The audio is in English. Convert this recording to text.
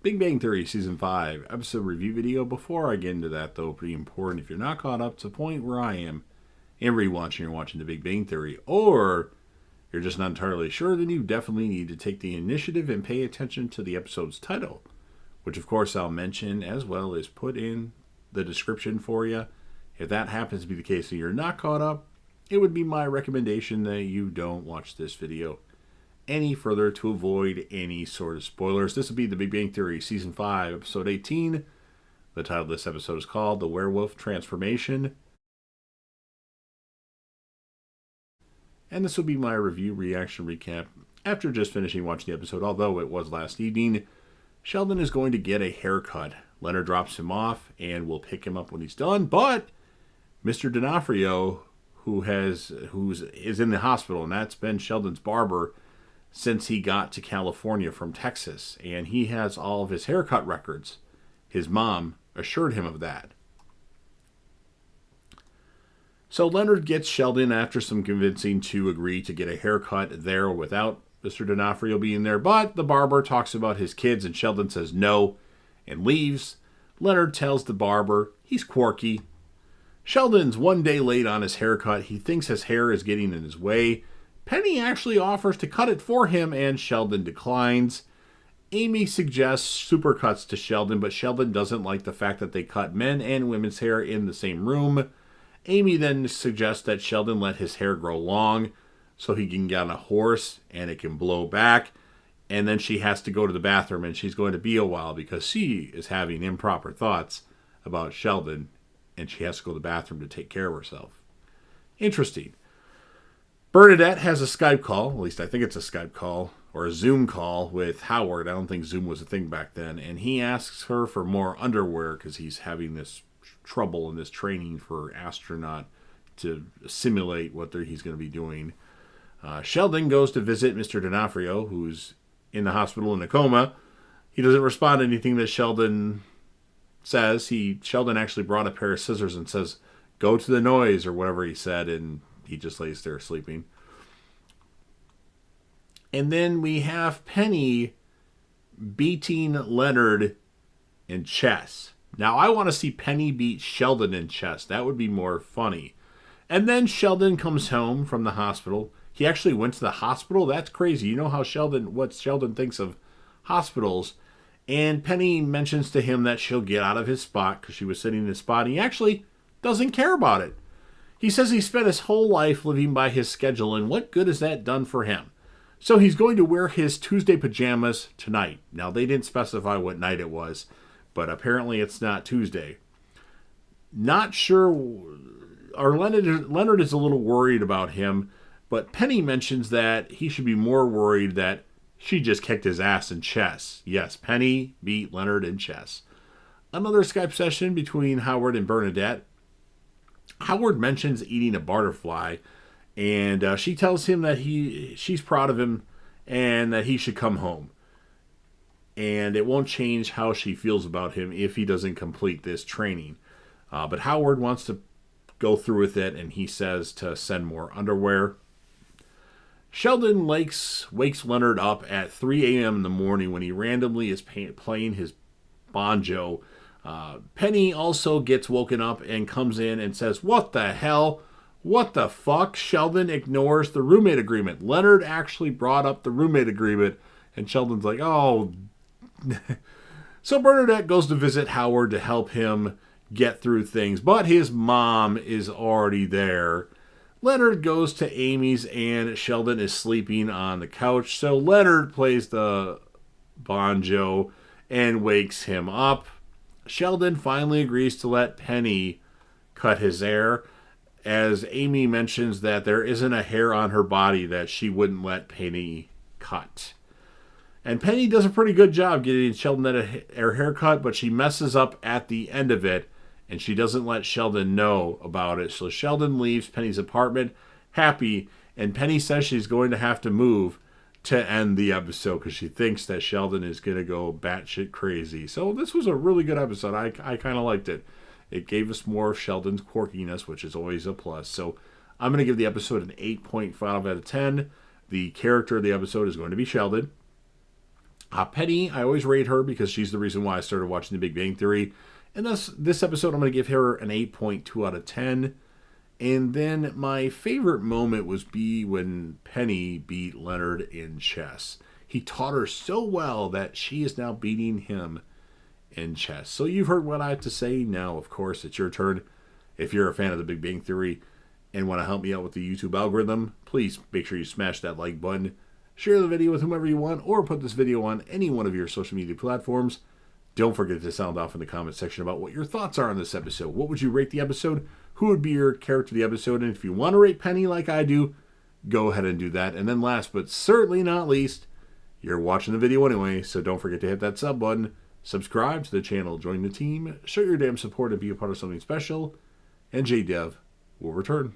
Big Bang Theory Season 5 episode review video. Before I get into that, though, pretty important, if you're not caught up to the point where I am and rewatching, you're watching The Big Bang Theory, or you're just not entirely sure, then you definitely need to take the initiative and pay attention to the episode's title, which of course I'll mention as well as put in the description for you. If that happens to be the case and you're not caught up, it would be my recommendation that you don't watch this video any further to avoid any sort of spoilers. This will be The Big Bang Theory Season 5, Episode 18. The title of this episode is called The Werewolf Transformation. And this will be my review, reaction, recap after just finishing watching the episode, although it was last evening. Sheldon is going to get a haircut. Leonard drops him off and will pick him up when he's done, but Mr. D'Onofrio, who's in the hospital, and that's been Sheldon's barber since he got to California from Texas, and he has all of his haircut records. His mom assured him of that. So Leonard gets Sheldon, after some convincing, to agree to get a haircut there without Mr. D'Onofrio being there, but the barber talks about his kids, and Sheldon says no and leaves. Leonard tells the barber he's quirky. Sheldon's one day late on his haircut. He thinks his hair is getting in his way. Penny actually offers to cut it for him, and Sheldon declines. Amy suggests supercuts to Sheldon, but Sheldon doesn't like the fact that they cut men and women's hair in the same room. Amy then suggests that Sheldon let his hair grow long so he can get on a horse and it can blow back. And then she has to go to the bathroom, and she's going to be a while because she is having improper thoughts about Sheldon, and she has to go to the bathroom to take care of herself. Interesting. Bernadette has a Skype call, at least I think it's a Skype call, or a Zoom call with Howard. I don't think Zoom was a thing back then. And he asks her for more underwear because he's having this trouble in this training for astronaut to simulate what he's going to be doing. Sheldon goes to visit Mr. D'Onofrio, who's in the hospital in a coma. He doesn't respond to anything that Sheldon says. Sheldon actually brought a pair of scissors and says, "Go to the noise," or whatever he said, and he just lays there sleeping. And then we have Penny beating Leonard in chess. Now, I want to see Penny beat Sheldon in chess. That would be more funny. And then Sheldon comes home from the hospital. He actually went to the hospital? That's crazy. You know what Sheldon thinks of hospitals. And Penny mentions to him that she'll get out of his spot because she was sitting in his spot. And he actually doesn't care about it. He says he spent his whole life living by his schedule, and what good has that done for him? So he's going to wear his Tuesday pajamas tonight. Now, they didn't specify what night it was, but apparently it's not Tuesday. Not sure. Leonard is a little worried about him, but Penny mentions that he should be more worried that she just kicked his ass in chess. Yes, Penny beat Leonard in chess. Another Skype session between Howard and Bernadette. Howard mentions eating a butterfly, and she tells him that she's proud of him and that he should come home. And it won't change how she feels about him if he doesn't complete this training. But Howard wants to go through with it, and he says to send more underwear. Sheldon wakes Leonard up at 3 a.m. in the morning when he randomly is playing his banjo. Penny also gets woken up and comes in and says, "What the hell? What the fuck?" Sheldon ignores the roommate agreement. Leonard actually brought up the roommate agreement, and Sheldon's like, oh. So Bernadette goes to visit Howard to help him get through things, but his mom is already there. Leonard goes to Amy's, and Sheldon is sleeping on the couch, so Leonard plays the banjo and wakes him up. Sheldon finally agrees to let Penny cut his hair, as Amy mentions that there isn't a hair on her body that she wouldn't let Penny cut. And Penny does a pretty good job getting Sheldon a haircut, but she messes up at the end of it, and she doesn't let Sheldon know about it. So Sheldon leaves Penny's apartment happy, and Penny says she's going to have to move to end the episode because she thinks that Sheldon is going to go batshit crazy. So this was a really good episode. I kind of liked it. It gave us more of Sheldon's quirkiness, which is always a plus. So I'm going to give the episode an 8.5 out of 10. The character of the episode is going to be Sheldon. Penny, I always rate her because she's the reason why I started watching The Big Bang Theory. And thus, this episode, I'm going to give her an 8.2 out of 10. And then my favorite moment was when Penny beat Leonard in chess. He taught her so well that she is now beating him in chess. So you've heard what I have to say. Now, of course, it's your turn. If you're a fan of The Big Bang Theory and want to help me out with the YouTube algorithm, please make sure you smash that like button, share the video with whomever you want, or put this video on any one of your social media platforms. Don't forget to sound off in the comment section about what your thoughts are on this episode. What would you rate the episode? Who would be your character of the episode? And if you want to rate Penny like I do, go ahead and do that. And then last but certainly not least, you're watching the video anyway, so don't forget to hit that sub button, subscribe to the channel, join the team, show your damn support and be a part of something special, and JDev will return.